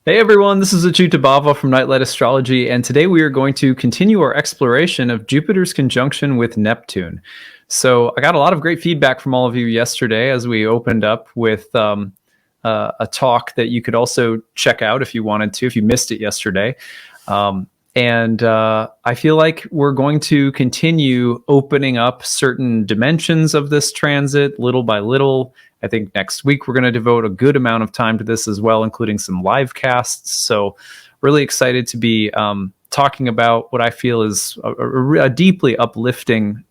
Hey everyone, this is acyuta-bhava from Nightlight Astrology, and today we are going to continue our exploration of Jupiter's conjunction with Neptune. So I got a lot of great feedback from all of you yesterday as we opened up with a talk that you could also check out if you wanted to, if you missed it yesterday. And I feel like we're going to continue opening up certain dimensions of this transit little by little. I think next week we're going to devote a good amount of time to this as well, including some live casts. So really excited to be talking about what I feel is a deeply uplifting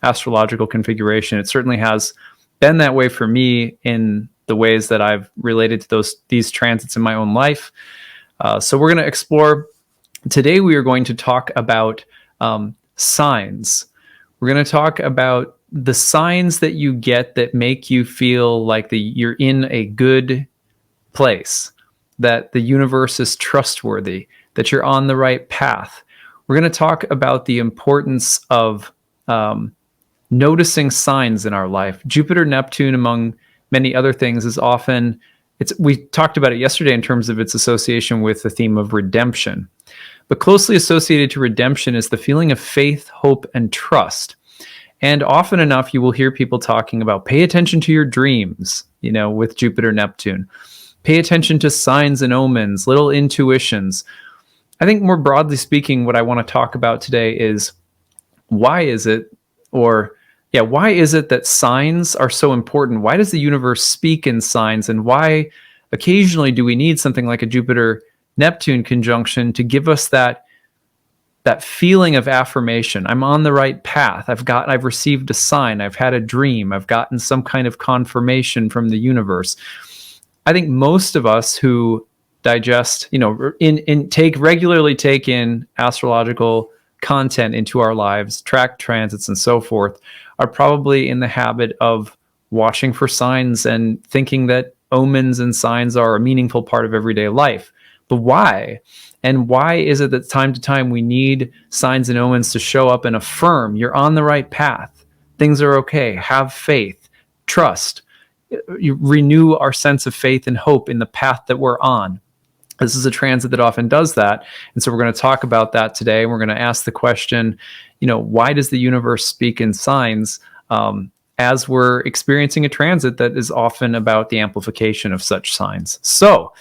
astrological configuration. It certainly has been that way for me in the ways that I've related to these transits in my own life. So we're going to explore. Today we are going to talk about signs. We're going to talk about the signs that you get that make you feel like you're in a good place, that the universe is trustworthy, that you're on the right path. We're going to talk about the importance of noticing signs in our life. Jupiter-Neptune, among many other things, is often, we talked about it yesterday in terms of its association with the theme of redemption. But closely associated to redemption is the feeling of faith, hope, and trust. And often enough, you will hear people talking about pay attention to your dreams, with Jupiter-Neptune. Pay attention to signs and omens, little intuitions. I think more broadly speaking, what I want to talk about today is why is it that signs are so important? Why does the universe speak in signs? And why occasionally do we need something like a Jupiter-Neptune conjunction to give us that feeling of affirmation? I'm on the right path. I've received a sign. I've had a dream. I've gotten some kind of confirmation from the universe. I think most of us who digest, regularly take in astrological content into our lives, track transits and so forth, are probably in the habit of watching for signs and thinking that omens and signs are a meaningful part of everyday life. But why? And why is it that time to time we need signs and omens to show up and affirm you're on the right path, things are okay, have faith, trust, you renew our sense of faith and hope in the path that we're on? This is a transit that often does that. And so we're going to talk about that today. We're going to ask the question, why does the universe speak in signs as we're experiencing a transit that is often about the amplification of such signs? So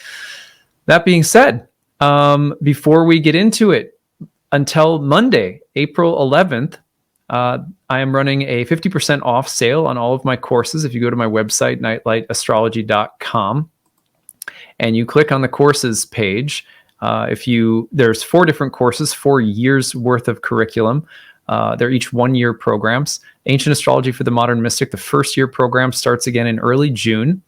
that being said, before we get into it, until Monday, April 11th, I am running a 50% off sale on all of my courses. If you go to my website, nightlightastrology.com, and you click on the courses page, there's 4 different courses, 4 years worth of curriculum. They're each 1-year programs. Ancient Astrology for the Modern Mystic, the first year program, starts again in early June.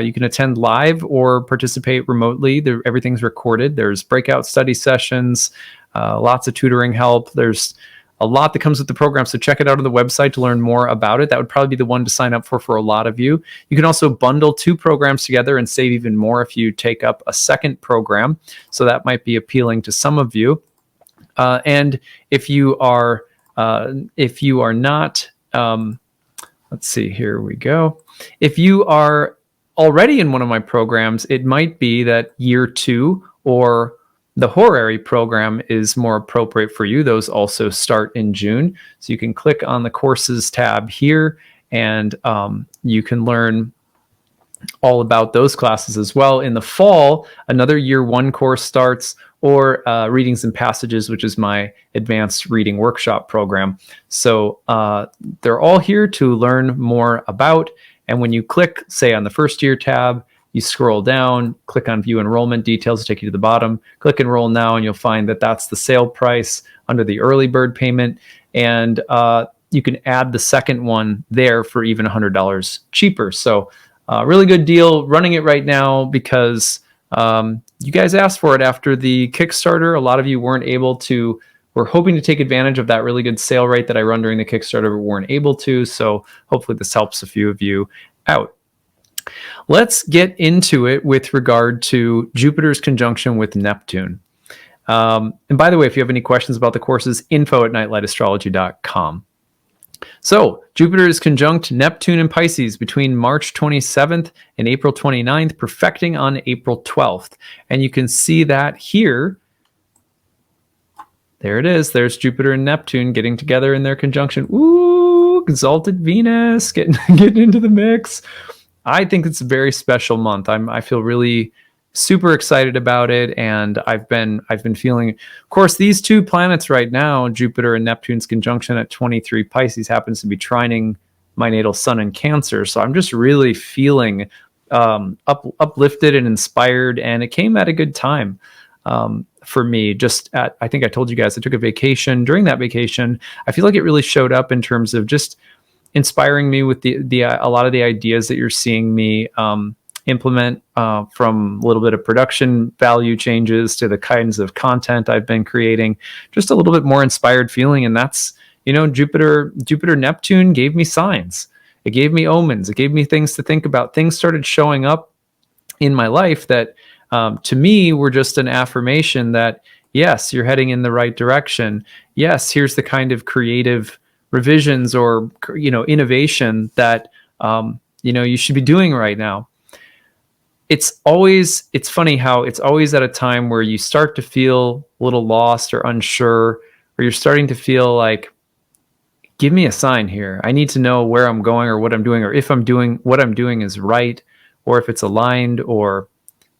You can attend live or participate remotely. Everything's recorded. There's breakout study sessions, lots of tutoring help. There's a lot that comes with the program, so check it out on the website to learn more about it. That would probably be the one to sign up for a lot of you. You can also bundle 2 programs together and save even more if you take up a second program, so that might be appealing to some of you. And if you are not, let's see, here we go. If you are already in one of my programs, it might be that year 2 or the horary program is more appropriate for you. Those also start in June. So you can click on the courses tab here, and you can learn all about those classes as well. In the fall, another year 1 course starts, or Readings and Passages, which is my advanced reading workshop program. So they're all here to learn more about. And when you click, say, on the first year tab, you scroll down, click on View Enrollment Details to take you to the bottom. Click Enroll Now, and you'll find that that's the sale price under the early bird payment. And you can add the second one there for even $100 cheaper. So really good deal. Running it right now because you guys asked for it after the Kickstarter. A lot of you were hoping to take advantage of that really good sale rate that I run during the Kickstarter, but weren't able to. So hopefully this helps a few of you out. Let's get into it with regard to Jupiter's conjunction with Neptune. And by the way, if you have any questions about the courses, info@nightlightastrology.com. So Jupiter is conjunct Neptune in Pisces between March 27th and April 29th, perfecting on April 12th. And you can see that here. There it is. There's Jupiter and Neptune getting together in their conjunction. Ooh, exalted Venus getting into the mix. I think it's a very special month. I feel really super excited about it, and I've been feeling. Of course, these two planets right now, Jupiter and Neptune's conjunction at 23 Pisces, happens to be trining my natal Sun in Cancer. So I'm just really feeling uplifted and inspired, and it came at a good time. For me, I think I told you guys I took a vacation. During that vacation, I feel like it really showed up in terms of just inspiring me with a lot of the ideas that you're seeing me implement, from a little bit of production value changes to the kinds of content I've been creating. Just a little bit more inspired feeling, and that's, Jupiter Neptune gave me signs. It gave me omens. It gave me things to think about. Things started showing up in my life that, to me, were just an affirmation that, yes, you're heading in the right direction. Yes, here's the kind of creative revisions or, innovation that, you should be doing right now. It's funny how it's always at a time where you start to feel a little lost or unsure, or you're starting to feel like, give me a sign here. I need to know where I'm going or what I'm doing, or if what I'm doing is right, or if it's aligned, or,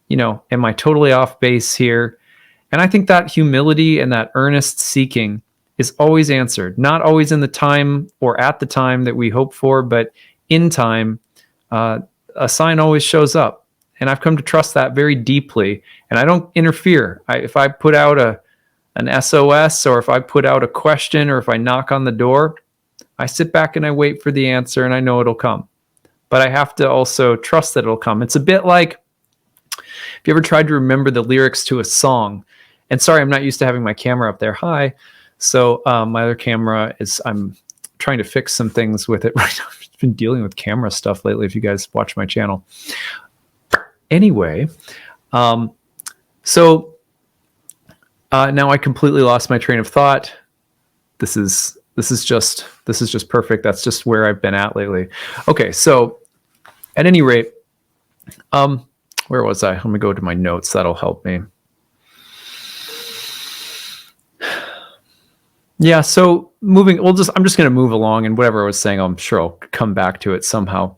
am I totally off base here? And I think that humility and that earnest seeking is always answered, not always in the time or at the time that we hope for, but in time, a sign always shows up. And I've come to trust that very deeply, and I don't interfere. If I put out an SOS, or if I put out a question, or if I knock on the door, I sit back and I wait for the answer, and I know it'll come. But I have to also trust that it'll come. It's a bit like, if you ever tried to remember the lyrics to a song, and sorry, I'm not used to having my camera up there high. So my other camera I'm trying to fix some things with it right now. I've been dealing with camera stuff lately, if you guys watch my channel. Anyway, so now I completely lost my train of thought. This is just perfect. That's just where I've been at lately. Okay, so at any rate, where was I? Let me go to my notes. That'll help me. Yeah, so I'm just going to move along, and whatever I was saying, I'm sure I'll come back to it somehow.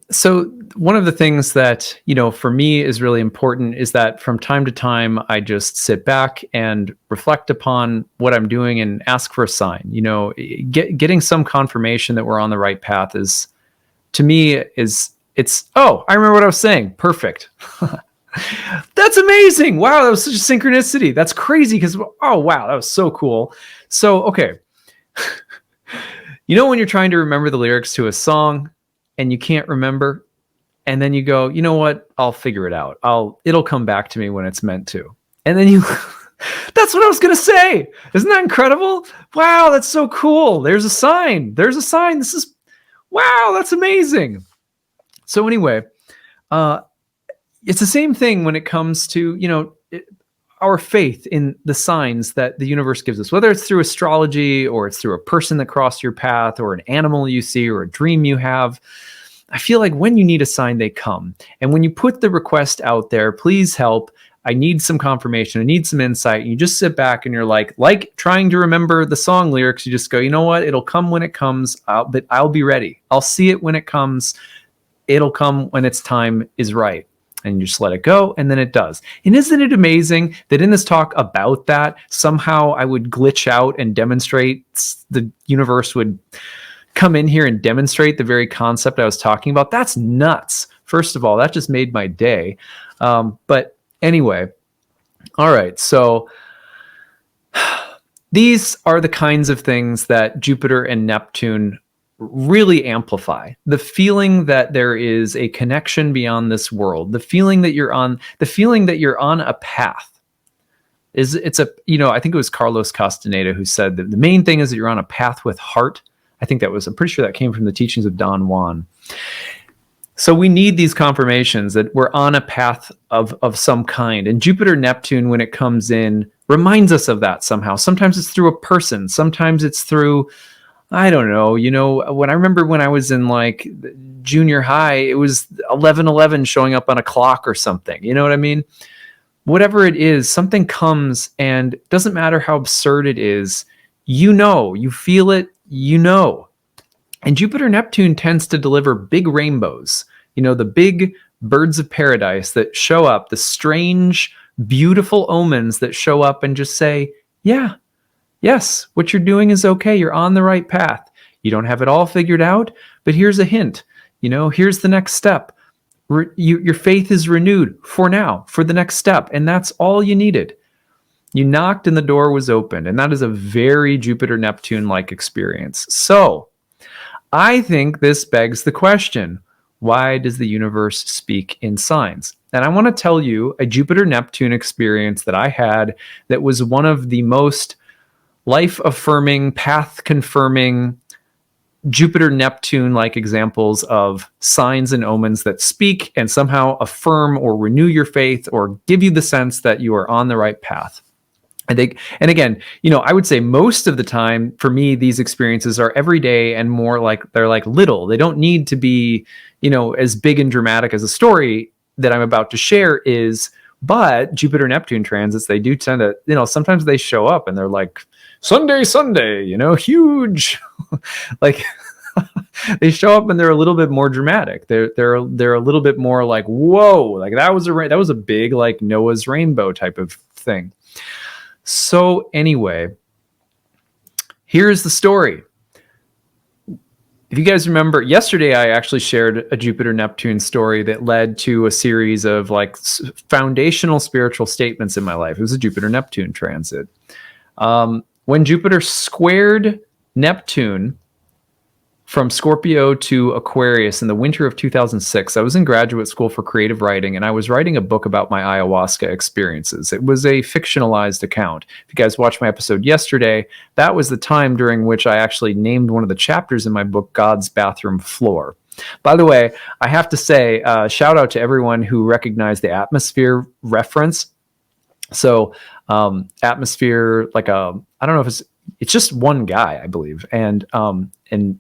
So one of the things that, for me is really important is that from time to time, I just sit back and reflect upon what I'm doing and ask for a sign. Getting some confirmation that we're on the right path is, to me, oh, I remember what I was saying. Perfect. That's amazing. Wow, that was such a synchronicity. That's crazy because, oh, wow, that was so cool. So, okay. When you're trying to remember the lyrics to a song and you can't remember, and then you go, you know what? I'll figure it out. It'll come back to me when it's meant to. And then that's what I was going to say. Isn't that incredible? Wow, that's so cool. There's a sign. Wow, that's amazing. So anyway, it's the same thing when it comes to, our faith in the signs that the universe gives us, whether it's through astrology, or it's through a person that crossed your path, or an animal you see, or a dream you have. I feel like when you need a sign, they come. And when you put the request out there, please help, I need some confirmation, I need some insight, and you just sit back and you're like trying to remember the song lyrics, you just go, you know what? It'll come when it comes, but I'll be ready. I'll see it when it comes. It'll come when its time is right. And you just let it go, and then it does. And isn't it amazing that in this talk about that, somehow I would glitch out and demonstrate, the universe would come in here and demonstrate the very concept I was talking about? That's nuts. First of all, that just made my day. But anyway, all right. So these are the kinds of things that Jupiter and Neptune really amplify. The feeling that there is a connection beyond this world, the feeling that you're on a path. I think it was Carlos Castaneda who said that the main thing is that you're on a path with heart. I'm pretty sure that came from the teachings of Don Juan. So we need these confirmations that we're on a path of some kind. And Jupiter Neptune, when it comes in, reminds us of that somehow. Sometimes it's through a person. Sometimes it's through, I don't know, when I remember when I was in like junior high, it was 11:11 showing up on a clock or something. You know what I mean? Whatever it is, something comes, and it doesn't matter how absurd it is, you feel it, And Jupiter-Neptune tends to deliver big rainbows, the big birds of paradise that show up, the strange, beautiful omens that show up and just say, yeah, yes, what you're doing is okay. You're on the right path. You don't have it all figured out, but here's a hint. Here's the next step. Your faith is renewed for now, for the next step. And that's all you needed. You knocked and the door was opened. And that is a very Jupiter-Neptune-like experience. So I think this begs the question, why does the universe speak in signs? And I want to tell you a Jupiter-Neptune experience that I had that was one of the most life-affirming, path-confirming, Jupiter-Neptune-like examples of signs and omens that speak and somehow affirm or renew your faith or give you the sense that you are on the right path. I think, and again, I would say most of the time for me, these experiences are everyday and more like they're like little. They don't need to be, as big and dramatic as a story that I'm about to share is. But Jupiter-Neptune transits, they do tend to, sometimes they show up and they're like, Sunday, huge. Like they show up and they're a little bit more dramatic. They're a little bit more like, whoa, like that was a big like Noah's rainbow type of thing. So anyway, here's the story. If you guys remember, yesterday I actually shared a Jupiter-Neptune story that led to a series of like foundational spiritual statements in my life. It was a Jupiter-Neptune transit. When Jupiter squared Neptune from Scorpio to Aquarius in the winter of 2006, I was in graduate school for creative writing, and I was writing a book about my ayahuasca experiences. It was a fictionalized account. If you guys watched my episode yesterday, that was the time during which I actually named one of the chapters in my book God's Bathroom Floor. By the way, I have to say, shout out to everyone who recognized the atmosphere reference. So atmosphere, like I don't know if it's just one guy, I believe. And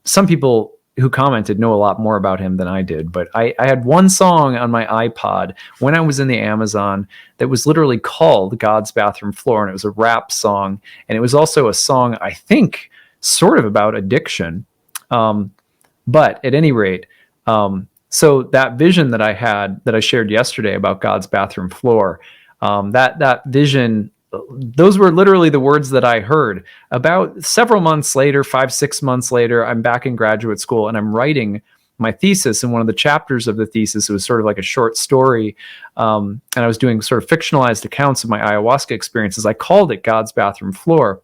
some people who commented know a lot more about him than I did. But I had one song on my iPod when I was in the Amazon that was literally called God's Bathroom Floor. And it was a rap song. And it was also a song, I think, sort of about addiction. But at any rate, so that vision that I had that I shared yesterday about God's bathroom floor, that vision, those were literally the words that I heard. About several months later, 5-6 months later, I'm back in graduate school and I'm writing my thesis. And one of the chapters of the thesis was sort of like a short story. And I was doing sort of fictionalized accounts of my ayahuasca experiences. I called it God's Bathroom Floor.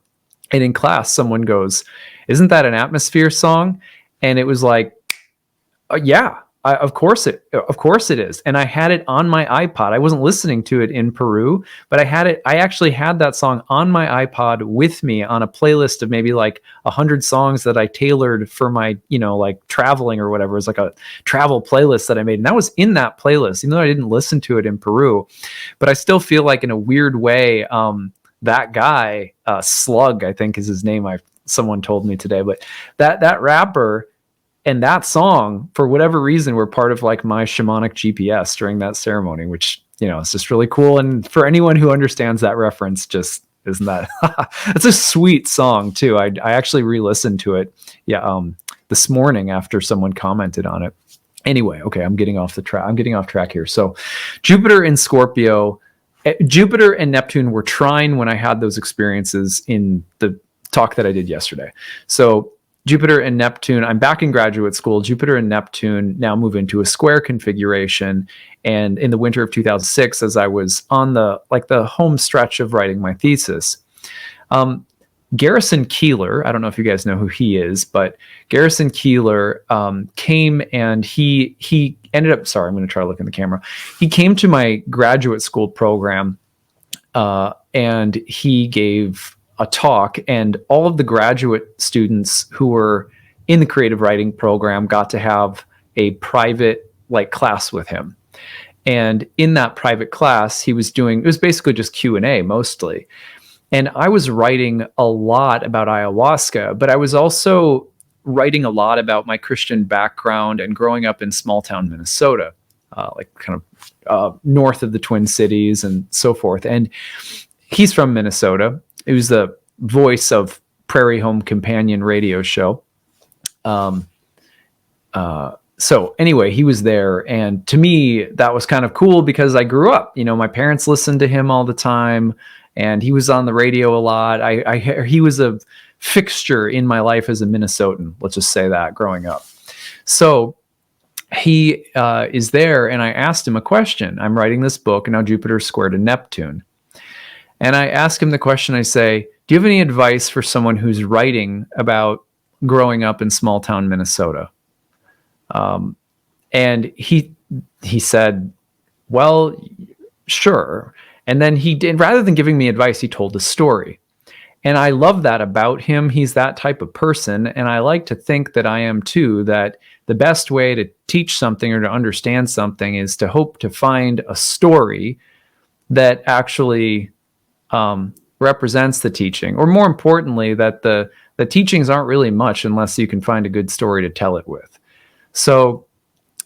And in class, someone goes, "Isn't that an atmosphere song?" And it was like, yeah. Of course it is. And I had it on my iPod. I wasn't listening to it in Peru, but I actually had that song on my iPod with me on a playlist of maybe like 100 songs that I tailored for my, like traveling or whatever. It was like a travel playlist that I made. And that was in that playlist, even though I didn't listen to it in Peru. But I still feel like in a weird way, that guy, Slug, I think is his name. Someone told me today, but that rapper and that song, for whatever reason, were part of like my shamanic GPS during that ceremony, which, is just really cool. And for anyone who understands that reference, just isn't that, it's a sweet song too. I actually re-listened to it. Yeah. This morning after someone commented on it. Anyway, okay. I'm getting off track here. So Jupiter in Scorpio, Jupiter and Neptune were trine when I had those experiences in the talk that I did yesterday. So Jupiter and Neptune, I'm back in graduate school. Jupiter and Neptune now move into a square configuration. And in the winter of 2006, as I was on the home stretch of writing my thesis, Garrison Keillor, I don't know if you guys know who he is, but Garrison Keillor came and he ended up, sorry, I'm going to try to look in the camera. He came to my graduate school program and he gave a talk, and all of the graduate students who were in the creative writing program got to have a private class with him. And in that private class, it was basically just Q&A mostly. And I was writing a lot about ayahuasca, but I was also writing a lot about my Christian background and growing up in small town Minnesota, like kind of north of the Twin Cities and so forth. And he's from Minnesota. He was the voice of Prairie Home Companion radio show. So anyway, he was there. And to me, that was kind of cool because I grew up, my parents listened to him all the time and he was on the radio a lot. He was a fixture in my life as a Minnesotan. Let's just say that growing up. So he is there and I asked him a question. I'm writing this book and now Jupiter squared to Neptune. And I ask him the question, I say, do you have any advice for someone who's writing about growing up in small town Minnesota? And he said, well, sure. And then he did, rather than giving me advice, he told a story. And I love that about him. He's that type of person. And I like to think that I am too, that the best way to teach something or to understand something is to hope to find a story that actually represents the teaching, or more importantly, that the teachings aren't really much unless you can find a good story to tell it with. So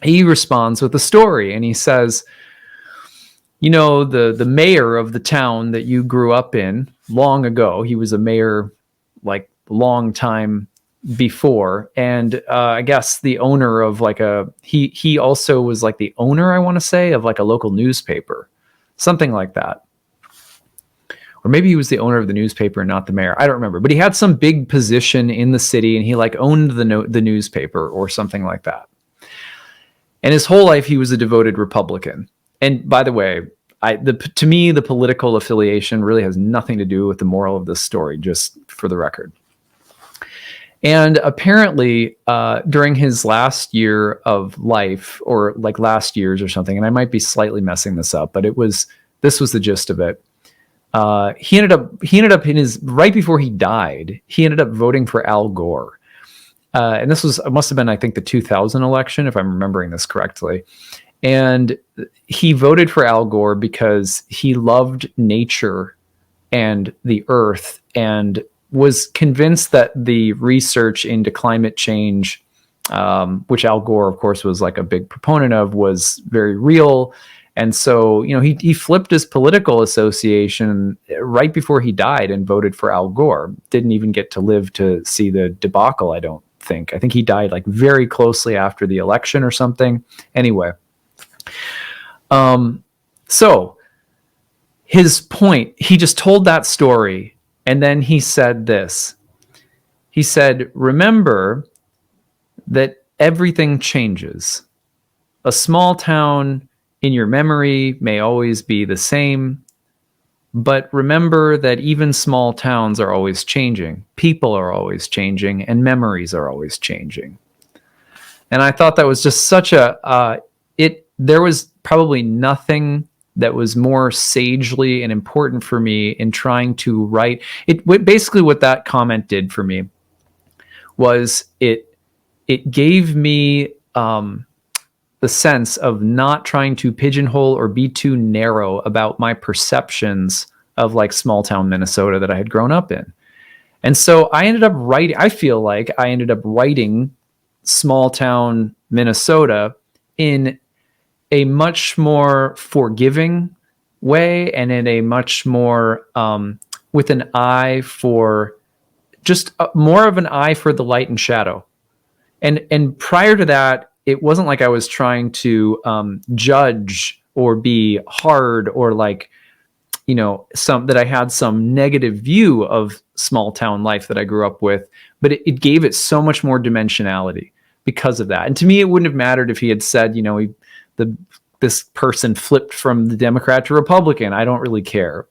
he responds with a story and he says, the mayor of the town that you grew up in long ago, he was a mayor like long time before. And I guess the owner of he also was like the owner, I want to say, of like a local newspaper, something like that. Or maybe he was the owner of the newspaper and not the mayor. I don't remember, but he had some big position in the city and he like owned the newspaper or something like that. And his whole life, he was a devoted Republican. And by the way, to me, the political affiliation really has nothing to do with the moral of this story, just for the record. And apparently, during his last year of life, or like last year's or something, and I might be slightly messing this up, but this was the gist of it. He ended up right before he died, he ended up voting for Al Gore. And must have been, I think, the 2000 election, if I'm remembering this correctly. And he voted for Al Gore because he loved nature and the earth and was convinced that the research into climate change, which Al Gore, of course, was like a big proponent of, was very real. And so, he flipped his political association right before he died and voted for Al Gore. Didn't even get to live to see the debacle, I don't think. I think he died like very closely after the election or something. Anyway. So his point, he just told that story. And then he said this. He said, remember that everything changes. A small town in your memory may always be the same, but remember that even small towns are always changing. People are always changing, and memories are always changing. And I thought that was just such there was probably nothing that was more sagely and important for me in trying to write it. Basically what that comment did for me was it gave me the sense of not trying to pigeonhole or be too narrow about my perceptions of like small town Minnesota that I had grown up in. And so I feel like I ended up writing small town Minnesota in a much more forgiving way and in a much more with an eye for just more of an eye for the light and shadow. And prior to that, it wasn't like I was trying to judge or be hard or like, that I had some negative view of small town life that I grew up with, but it gave it so much more dimensionality because of that. And to me, it wouldn't have mattered if he had said, this person flipped from the Democrat to Republican. I don't really care.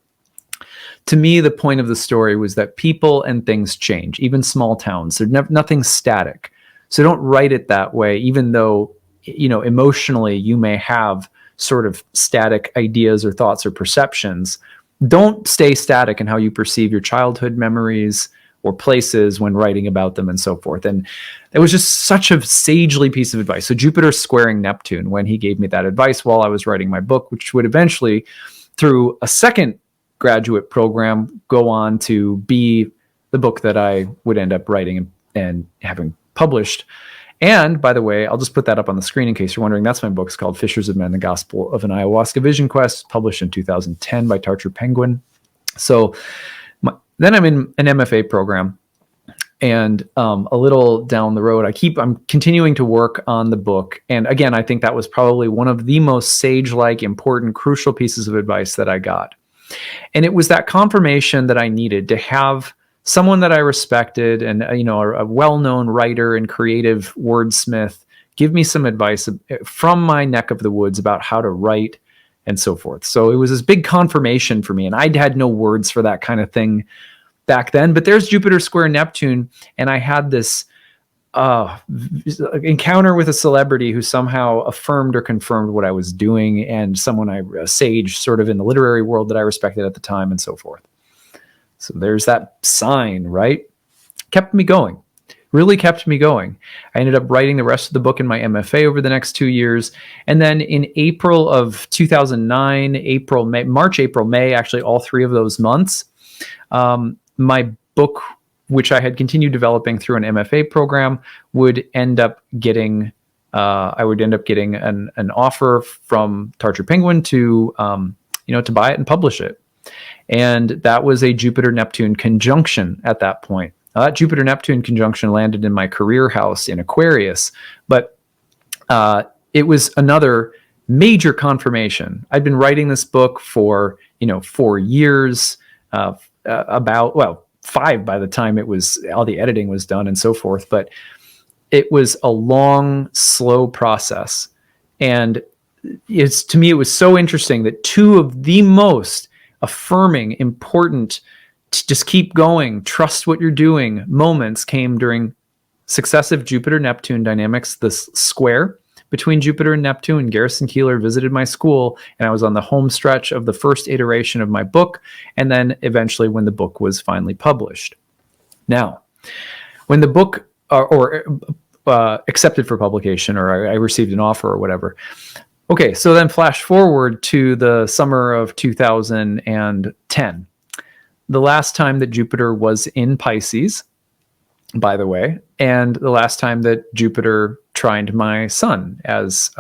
To me, the point of the story was that people and things change, even small towns. There's nothing static. So don't write it that way, even though, emotionally you may have sort of static ideas or thoughts or perceptions. Don't stay static in how you perceive your childhood memories or places when writing about them and so forth. And it was just such a sagely piece of advice. So Jupiter squaring Neptune when he gave me that advice while I was writing my book, which would eventually, through a second graduate program go on to be the book that I would end up writing and having published. And by the way, I'll just put that up on the screen in case you're wondering. That's my book. It's called Fishers of Men, The Gospel of an Ayahuasca Vision Quest, published in 2010 by Tarcher Penguin. So then I'm in an MFA program. And a little down the road, I'm continuing to work on the book. And again, I think that was probably one of the most sage-like, important, crucial pieces of advice that I got. And it was that confirmation that I needed to have someone that I respected and, a well-known writer and creative wordsmith give me some advice from my neck of the woods about how to write and so forth. So it was this big confirmation for me. And I had no words for that kind of thing back then, but there's Jupiter square Neptune, and I had this encounter with a celebrity who somehow affirmed or confirmed what I was doing, and someone a sage sort of in the literary world that I respected at the time, and so forth. So there's that sign, right? Kept me going, really kept me going. I ended up writing the rest of the book in my MFA over the next 2 years, and then in April of 2009, March, April, May, actually all 3 of those months, my book, which I had continued developing through an MFA program, would end up getting, an offer from Tarcher Penguin to buy it and publish it. And that was a Jupiter-Neptune conjunction at that point. That Jupiter-Neptune conjunction landed in my career house in Aquarius, but it was another major confirmation. I'd been writing this book for, 4 years, 5 by the time it was all the editing was done and so forth. But it was a long, slow process. And to me, it was so interesting that 2 of the most affirming, important, just keep going, trust what you're doing moments came during successive Jupiter-Neptune dynamics, this square between Jupiter and Neptune. Garrison Keillor visited my school, and I was on the home stretch of the first iteration of my book, and then eventually when the book was finally published. Now, when the book accepted for publication, or I received an offer or whatever. Okay, so then flash forward to the summer of 2010. The last time that Jupiter was in Pisces, by the way, and the last time that Jupiter trined my sun, as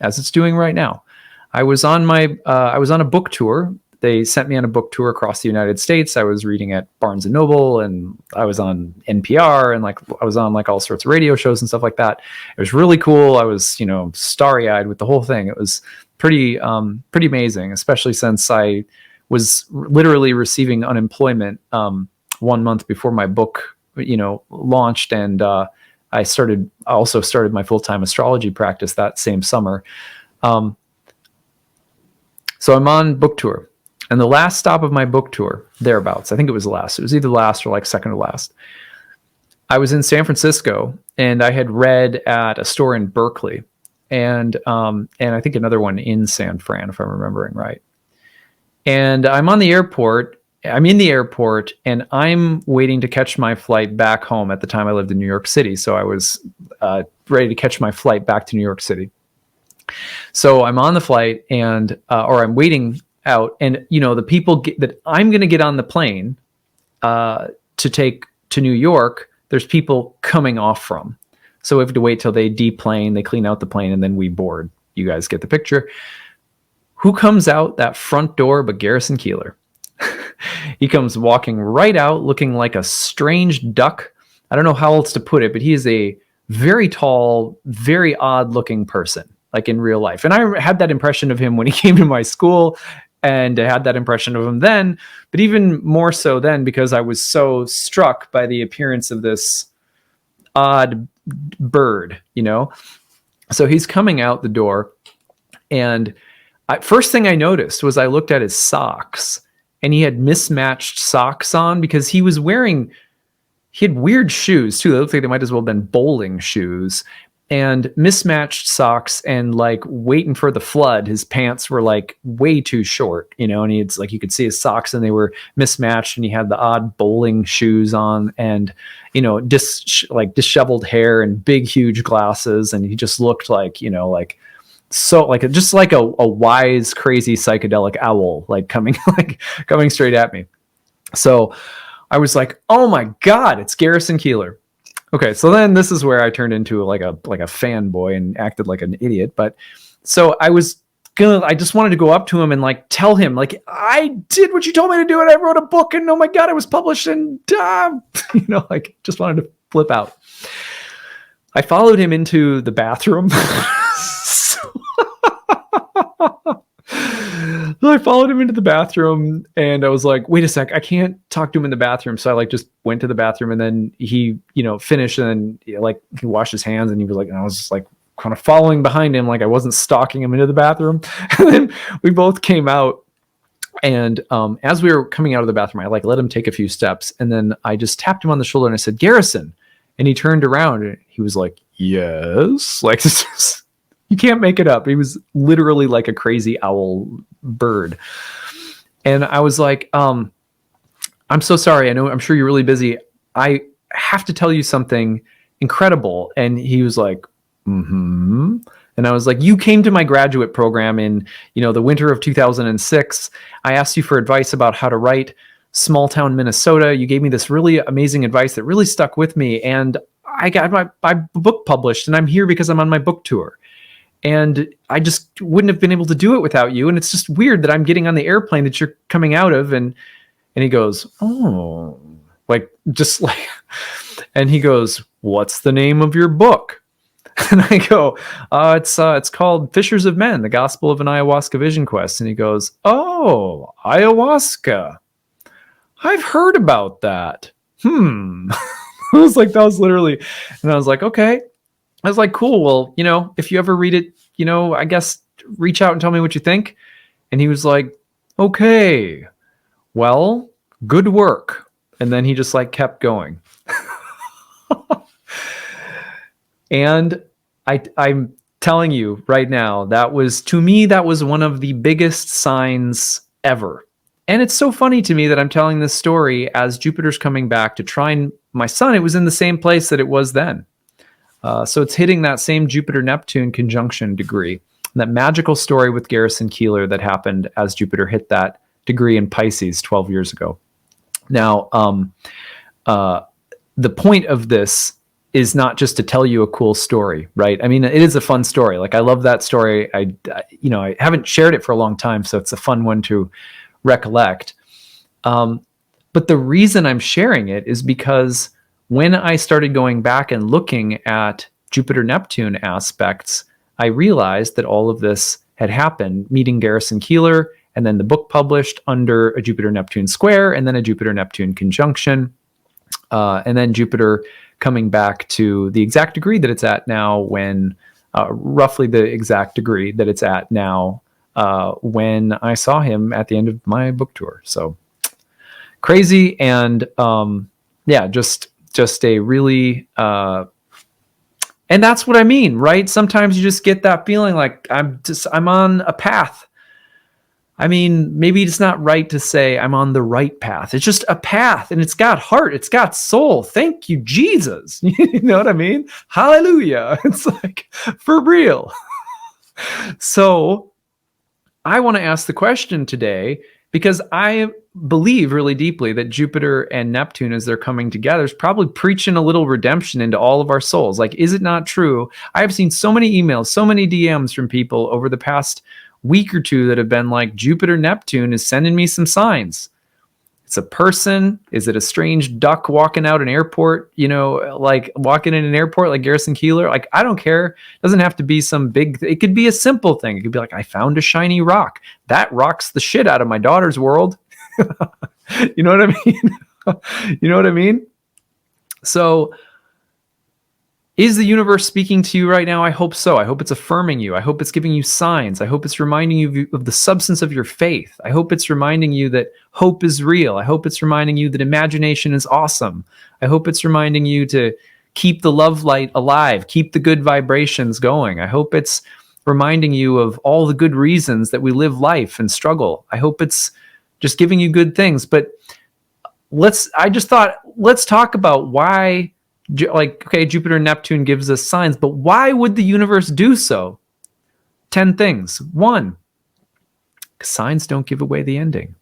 it's doing right now. I was on a book tour. They sent me on a book tour across the United States. I was reading at Barnes and Noble, and I was on NPR, and I was on all sorts of radio shows and stuff like that. It was really cool. I was, starry-eyed with the whole thing. It was pretty amazing, especially since I was literally receiving unemployment 1 month before my book, launched, and I also started my full-time astrology practice that same summer. So I'm on book tour. And the last stop of my book tour, thereabouts, I think it was the last. It was either last or second to last. I was in San Francisco, and I had read at a store in Berkeley, and I think another one in San Fran, if I'm remembering right. And I'm in the airport, and I'm waiting to catch my flight back home. At the time, I lived in New York City, so I was ready to catch my flight back to New York City. So I'm on the flight, or I'm waiting out, and the people that I'm going to get on the plane to take to New York, there's people coming off from. So we have to wait till they deplane, they clean out the plane, and then we board. You guys get the picture. Who comes out that front door but Garrison Keillor? He comes walking right out, looking like a strange duck. I don't know how else to put it, but he is a very tall, very odd-looking person, in real life. And I had that impression of him when he came to my school, and I had that impression of him then, but even more so then because I was so struck by the appearance of this odd bird, So he's coming out the door, and first thing I noticed was I looked at his socks, and he had mismatched socks on because he had weird shoes too. They looked like they might as well have been bowling shoes, and mismatched socks, and waiting for the flood. His pants were way too short, and he had you could see his socks and they were mismatched, and he had the odd bowling shoes on, and disheveled hair and big huge glasses, and he just looked like so like just like a wise, crazy psychedelic owl, like coming straight at me. So I was like, oh my God, it's Garrison Keillor. Okay, so then this is where I turned into like a fanboy and acted like an idiot. But so I just wanted to go up to him and like tell him like, I did what you told me to do, and I wrote a book, and oh my God, it was published, and like just wanted to flip out. I followed him into the bathroom. So I followed him into the bathroom, and I was like, wait a sec, I can't talk to him in the bathroom. So I like just went to the bathroom, and then he, finished, and then like he washed his hands, and he was like, and I was just like kind of following behind him, like I wasn't stalking him into the bathroom. And then we both came out, and as we were coming out of the bathroom, I like let him take a few steps, and then I just tapped him on the shoulder and I said, Garrison. And he turned around and he was like, yes, like you can't make it up. He was literally like a crazy owl bird. And I was like, I'm so sorry. I'm sure you're really busy. I have to tell you something incredible. And he was like, mm-hmm. And I was like, you came to my graduate program in, the winter of 2006. I asked you for advice about how to write small town Minnesota. You gave me this really amazing advice that really stuck with me. And I got my book published, and I'm here because I'm on my book tour. And I just wouldn't have been able to do it without you. And it's just weird that I'm getting on the airplane that you're coming out of. And he goes, oh, like, just like, and he goes, what's the name of your book? And I go, it's called Fishers of Men, The Gospel of an Ayahuasca Vision Quest. And he goes, oh, ayahuasca. I've heard about that. I was like, that was literally, and I was like, okay. I was like, cool. Well, if you ever read it, I guess reach out and tell me what you think. And he was like, okay, well, good work. And then he just like kept going. And I'm telling you right now, to me, that was one of the biggest signs ever. And it's so funny to me that I'm telling this story as Jupiter's coming back to trine my sun. It was in the same place that it was then. So it's hitting that same Jupiter-Neptune conjunction degree, that magical story with Garrison Keillor that happened as Jupiter hit that degree in Pisces 12 years ago. Now, the point of this is not just to tell you a cool story, right? I mean, it is a fun story. Like, I love that story. I haven't shared it for a long time, so it's a fun one to recollect. But the reason I'm sharing it is because when I started going back and looking at Jupiter-Neptune aspects, I realized that all of this had happened, meeting Garrison Keillor, and then the book published under a Jupiter-Neptune square, and then a Jupiter-Neptune conjunction, and then Jupiter coming back to the exact degree that it's at now when, roughly the exact degree that it's at now when I saw him at the end of my book tour. So crazy. And just a really, and that's what I mean, right? Sometimes you just get that feeling like I'm on a path. I mean, maybe it's not right to say I'm on the right path. It's just a path, and it's got heart. It's got soul. Thank you, Jesus. You know what I mean? Hallelujah. It's like, for real. So I want to ask the question today, because I believe really deeply that Jupiter and Neptune, as they're coming together, is probably preaching a little redemption into all of our souls. Like, is it not true? I have seen so many emails, so many DMs from people over the past week or two that have been like, Jupiter-Neptune is sending me some signs. It's a person. Is it a strange duck walking out an airport, like walking in an airport like Garrison Keillor? Like, I don't care. It doesn't have to be some big, it could be a simple thing. It could be like, I found a shiny rock. That rocks the shit out of my daughter's world. You know what I mean? You know what I mean? So is the universe speaking to you right now? I hope so. I hope it's affirming you. I hope it's giving you signs. I hope it's reminding you of the substance of your faith. I hope it's reminding you that hope is real. I hope it's reminding you that imagination is awesome. I hope it's reminding you to keep the love light alive, keep the good vibrations going. I hope it's reminding you of all the good reasons that we live life and struggle. I hope it's just giving you good things. But let's talk about why. Like, okay, Jupiter and Neptune gives us signs, but why would the universe do so? 10 things. 1, signs don't give away the ending.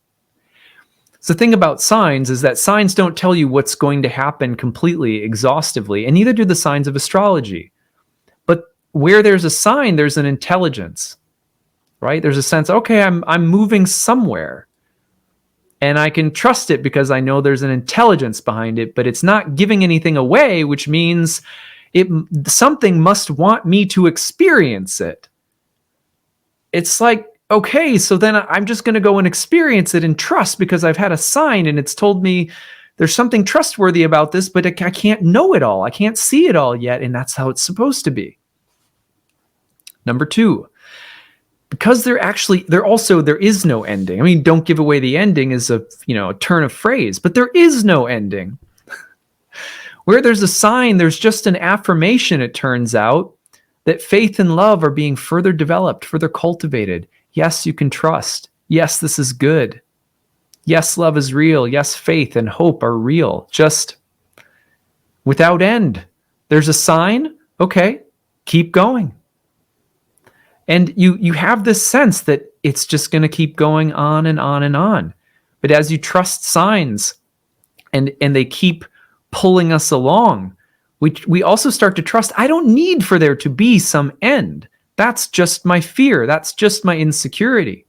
So the thing about signs is that signs don't tell you what's going to happen completely, exhaustively, and neither do the signs of astrology. But where there's a sign, there's an intelligence, right? There's a sense, okay, I'm moving somewhere. And I can trust it because I know there's an intelligence behind it, but it's not giving anything away, which means something must want me to experience it. It's like, okay, so then I'm just going to go and experience it and trust because I've had a sign and it's told me there's something trustworthy about this, but I can't know it all. I can't see it all yet, and that's how it's supposed to be. Number 2, because there is no ending. I mean, don't give away the ending is a turn of phrase, but there is no ending. Where there's a sign, there's just an affirmation, it turns out, that faith and love are being further developed, further cultivated. Yes, you can trust. Yes, this is good. Yes, love is real. Yes, faith and hope are real. Just without end. There's a sign. Okay, keep going. And you have this sense that it's just going to keep going on and on and on. But as you trust signs and they keep pulling us along, we also start to trust, I don't need for there to be some end. That's just my fear. That's just my insecurity.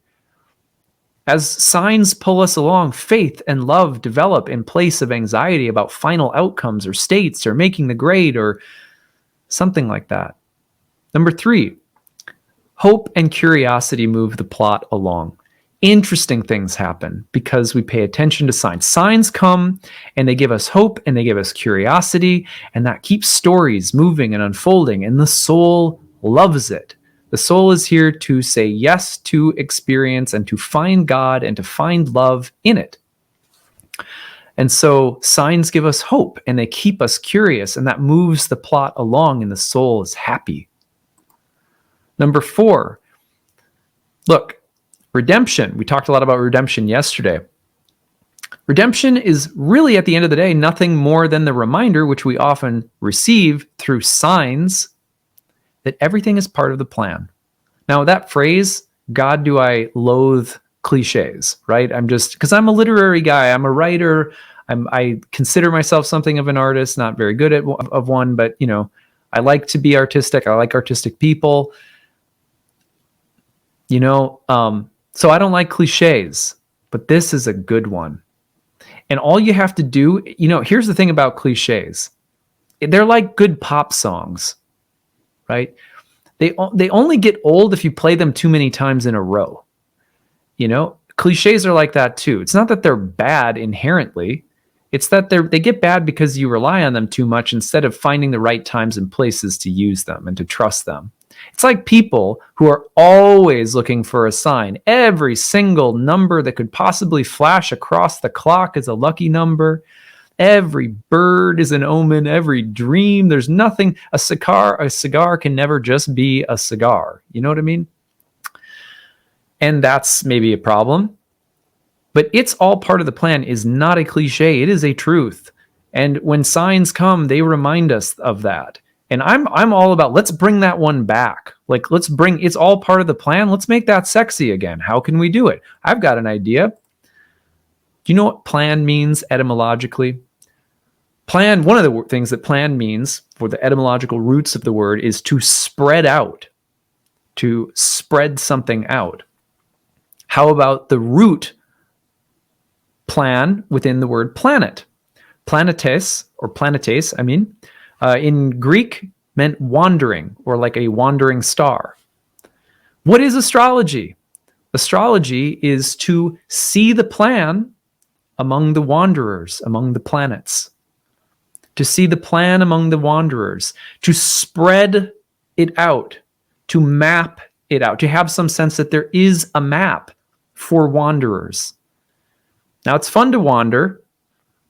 As signs pull us along, faith and love develop in place of anxiety about final outcomes or states or making the grade or something like that. Number 3, hope and curiosity move the plot along. Interesting things happen because we pay attention to signs. Signs come and they give us hope and they give us curiosity, and that keeps stories moving and unfolding, and the soul loves it. The soul is here to say yes to experience and to find God and to find love in it. And so signs give us hope and they keep us curious, and that moves the plot along and the soul is happy. Number 4, look, redemption. We talked a lot about redemption yesterday. Redemption is really, at the end of the day, nothing more than the reminder, which we often receive through signs, that everything is part of the plan. Now, that phrase, God, do I loathe cliches, right? Because I'm a literary guy, I'm a writer, I consider myself something of an artist, not very good of one, but I like to be artistic. I like artistic people. So I don't like cliches, but this is a good one. And all you have to do, here's the thing about cliches. They're like good pop songs, right? They only get old if you play them too many times in a row. Cliches are like that too. It's not that they're bad inherently. It's that they get bad because you rely on them too much instead of finding the right times and places to use them and to trust them. It's like people who are always looking for a sign. Every single number that could possibly flash across the clock is a lucky number. Every bird is an omen. Every dream. There's nothing. A cigar can never just be a cigar. You know what I mean? And that's maybe a problem. But it's all part of the plan is not a cliche. It is a truth. And when signs come, they remind us of that. And I'm all about, let's bring that one back. Like, it's all part of the plan. Let's make that sexy again. How can we do it? I've got an idea. Do you know what plan means etymologically? Plan, one of the things that plan means for the etymological roots of the word is to spread out, to spread something out. How about the root plan within the word planet? Planetes, in Greek meant wandering, or like a wandering star. What is astrology? Astrology is to see the plan among the wanderers, among the planets. To see the plan among the wanderers, to spread it out, to map it out, to have some sense that there is a map for wanderers. Now, it's fun to wander,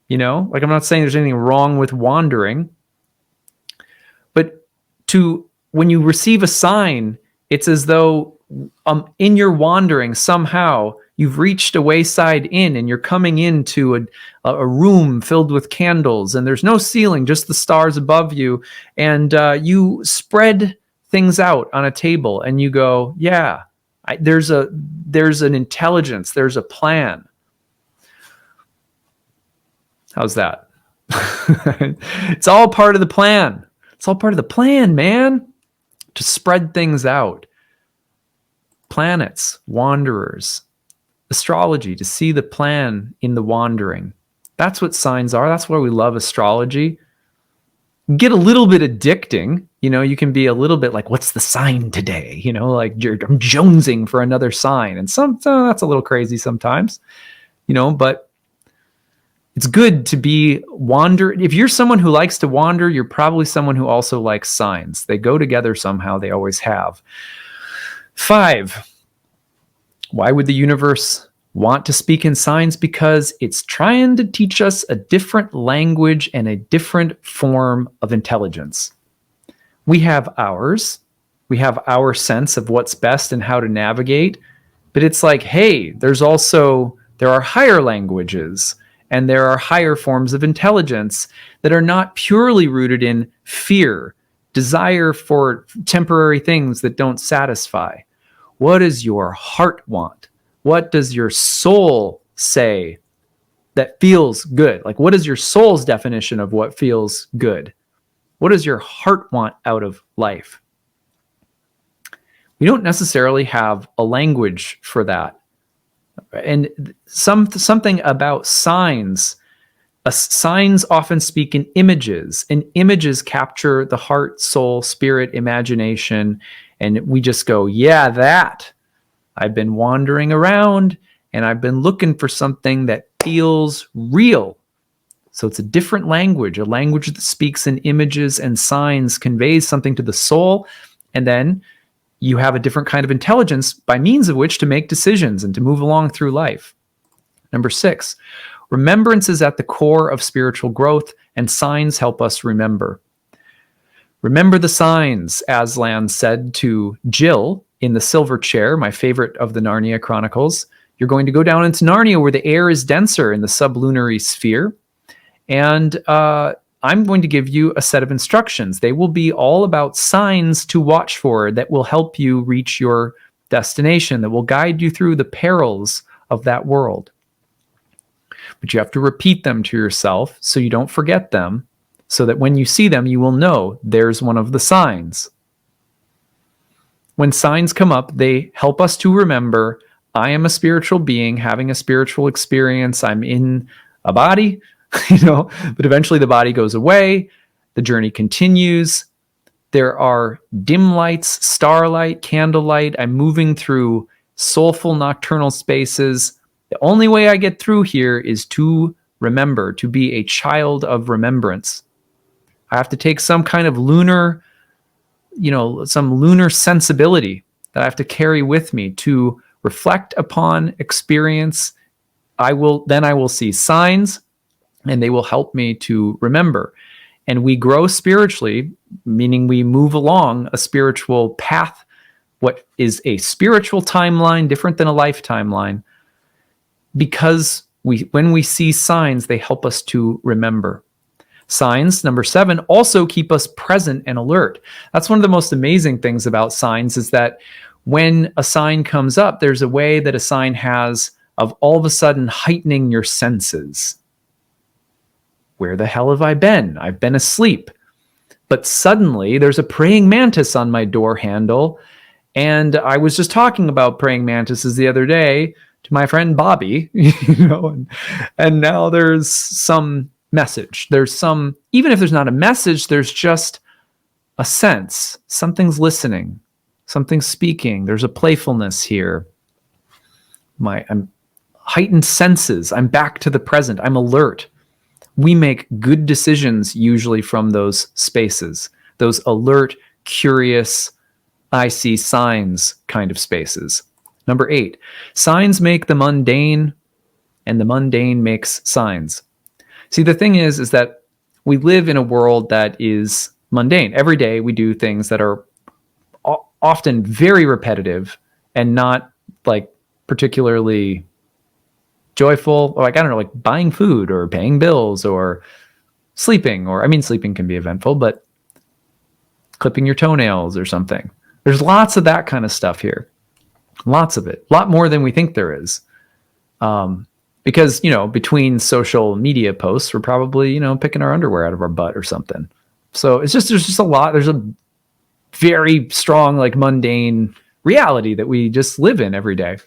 like I'm not saying there's anything wrong with wandering, but when you receive a sign, it's as though in your wandering, somehow you've reached a wayside inn and you're coming into a room filled with candles and there's no ceiling, just the stars above you. And you spread things out on a table and you go, yeah, there's an intelligence, there's a plan. How's that? It's all part of the plan. It's all part of the plan, man, to spread things out. Planets, wanderers, astrology, to see the plan in the wandering. That's what signs are. That's why we love astrology. Get a little bit addicting. You can be a little bit like, what's the sign today? Like I'm jonesing for another sign. And that's a little crazy sometimes, but it's good to be wander. If you're someone who likes to wander, you're probably someone who also likes signs. They go together somehow. They always have. 5, why would the universe want to speak in signs? Because it's trying to teach us a different language and a different form of intelligence. We have ours. We have our sense of what's best and how to navigate. But it's like, hey, there are higher languages and there are higher forms of intelligence that are not purely rooted in fear, desire for temporary things that don't satisfy. What does your heart want? What does your soul say that feels good? Like, what is your soul's definition of what feels good? What does your heart want out of life? We don't necessarily have a language for that. And something about signs. Signs often speak in images, and images capture the heart, soul, spirit, imagination, and we just go, yeah, that. I've been wandering around, and I've been looking for something that feels real. So it's a different language, a language that speaks in images and signs, conveys something to the soul, and then you have a different kind of intelligence by means of which to make decisions and to move along through life. Number 6, remembrance is at the core of spiritual growth, and signs help us remember. Remember the signs, Aslan said to Jill in the Silver Chair, my favorite of the Narnia Chronicles. You're going to go down into Narnia where the air is denser in the sublunary sphere, and I'm going to give you a set of instructions. They will be all about signs to watch for that will help you reach your destination, that will guide you through the perils of that world. But you have to repeat them to yourself so you don't forget them, so that when you see them, you will know there's one of the signs. When signs come up, they help us to remember, I am a spiritual being having a spiritual experience. I'm in a body, but eventually the body goes away. The journey continues. There are dim lights, starlight, candlelight. I'm moving through soulful nocturnal spaces. The only way I get through here is to remember, to be a child of remembrance. I have to take some kind of lunar, some lunar sensibility that I have to carry with me to reflect upon experience. I will see signs, and they will help me to remember. And we grow spiritually, meaning we move along a spiritual path, what is a spiritual timeline, different than a life timeline, because when we see signs, they help us to remember. Signs, number 7, also keep us present and alert. That's one of the most amazing things about signs, is that when a sign comes up, there's a way that a sign has of all of a sudden heightening your senses. Where the hell have I been? I've been asleep. But suddenly there's a praying mantis on my door handle. And I was just talking about praying mantises the other day to my friend Bobby, and now there's some message. Even if there's not a message, there's just a sense. Something's listening. Something's speaking. There's a playfulness here. I'm heightened senses. I'm back to the present. I'm alert. We make good decisions usually from those spaces, those alert, curious, I see signs kind of spaces. Number 8, signs make the mundane, and the mundane makes signs. See, the thing is that we live in a world that is mundane. Every day we do things that are often very repetitive and not like particularly joyful, or like buying food or paying bills or sleeping, sleeping can be eventful, but clipping your toenails or something. There's lots of that kind of stuff here. Lots of it. A lot more than we think there is. Because, between social media posts, we're probably, picking our underwear out of our butt or something. So there's just a lot. There's a very strong, like, mundane reality that we just live in every day.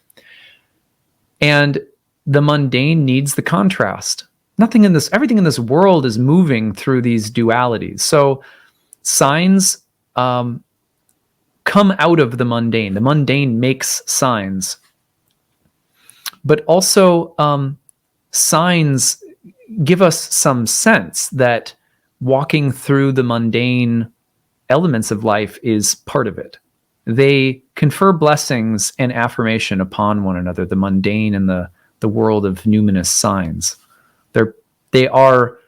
And the mundane needs the contrast. Everything in this world is moving through these dualities. So signs come out of the mundane. The mundane makes signs. But also, signs give us some sense that walking through the mundane elements of life is part of it. They confer blessings and affirmation upon one another, the mundane and the world of numinous signs. They are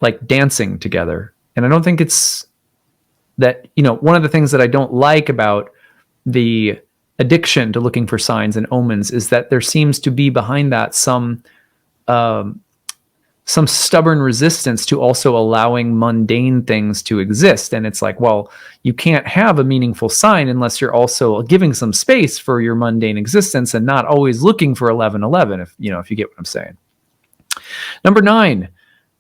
like dancing together. And I don't think it's that, one of the things that I don't like about the addiction to looking for signs and omens is that there seems to be behind that some stubborn resistance to also allowing mundane things to exist. And it's like, well, you can't have a meaningful sign unless you're also giving some space for your mundane existence and not always looking for 1111, if you get what I'm saying. Number 9,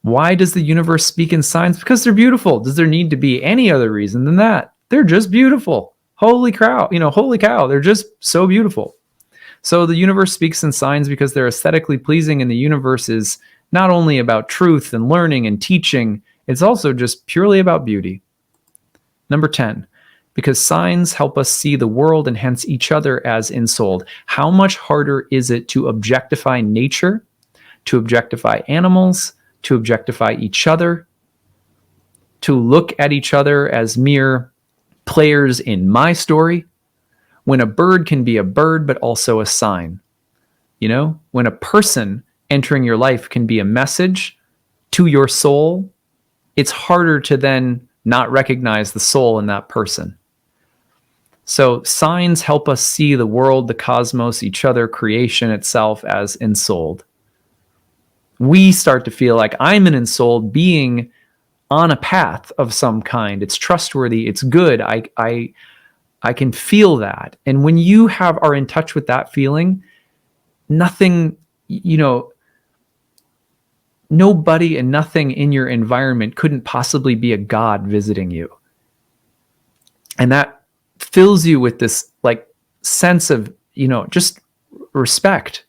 why does the universe speak in signs? Because they're beautiful. Does there need to be any other reason than that? They're just beautiful. Holy cow, they're just so beautiful. So the universe speaks in signs because they're aesthetically pleasing, and the universe is not only about truth and learning and teaching, it's also just purely about beauty. Number 10, because signs help us see the world and hence each other as ensouled. How much harder is it to objectify nature, to objectify animals, to objectify each other, to look at each other as mere players in my story, when a bird can be a bird but also a sign? When a person entering your life can be a message to your soul, it's harder to then not recognize the soul in that person. So signs help us see the world, the cosmos, each other, creation itself as ensouled. We start to feel like I'm an ensouled being on a path of some kind. It's trustworthy. It's good. I can feel that. And when you are in touch with that feeling, nothing, nobody and nothing in your environment couldn't possibly be a god visiting you. And that fills you with this like sense of, just respect.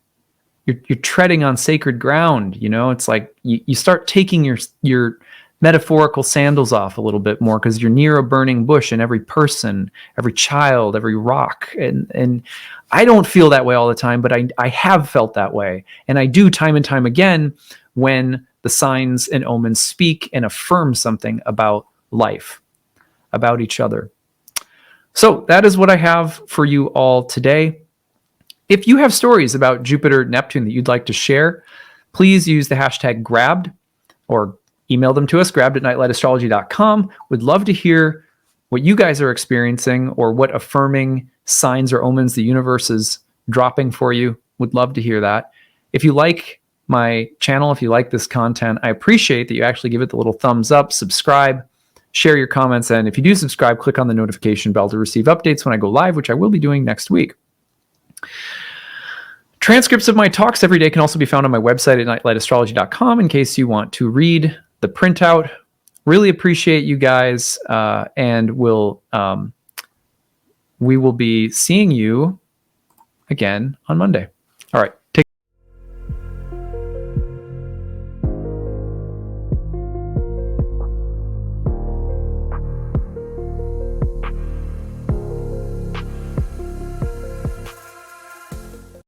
You're treading on sacred ground. It's like you start taking your metaphorical sandals off a little bit more because you're near a burning bush, and every person, every child, every rock. And I don't feel that way all the time, but I have felt that way. And I do time and time again when the signs and omens speak and affirm something about life, about each other. So that is what I have for you all today. If you have stories about Jupiter-Neptune that you'd like to share, please use the hashtag grabbed or email them to us, grabbed@nightlightastrology.com. Would love to hear what you guys are experiencing or what affirming signs or omens the universe is dropping for you. Would love to hear that. If you like my channel, if you like this content, I appreciate that you actually give it the little thumbs up, subscribe, share your comments, and if you do subscribe, click on the notification bell to receive updates when I go live, which I will be doing next week. Transcripts of my talks every day can also be found on my website at nightlightastrology.com in case you want to read the printout. Really appreciate you guys, and we will be seeing you again on Monday. All right.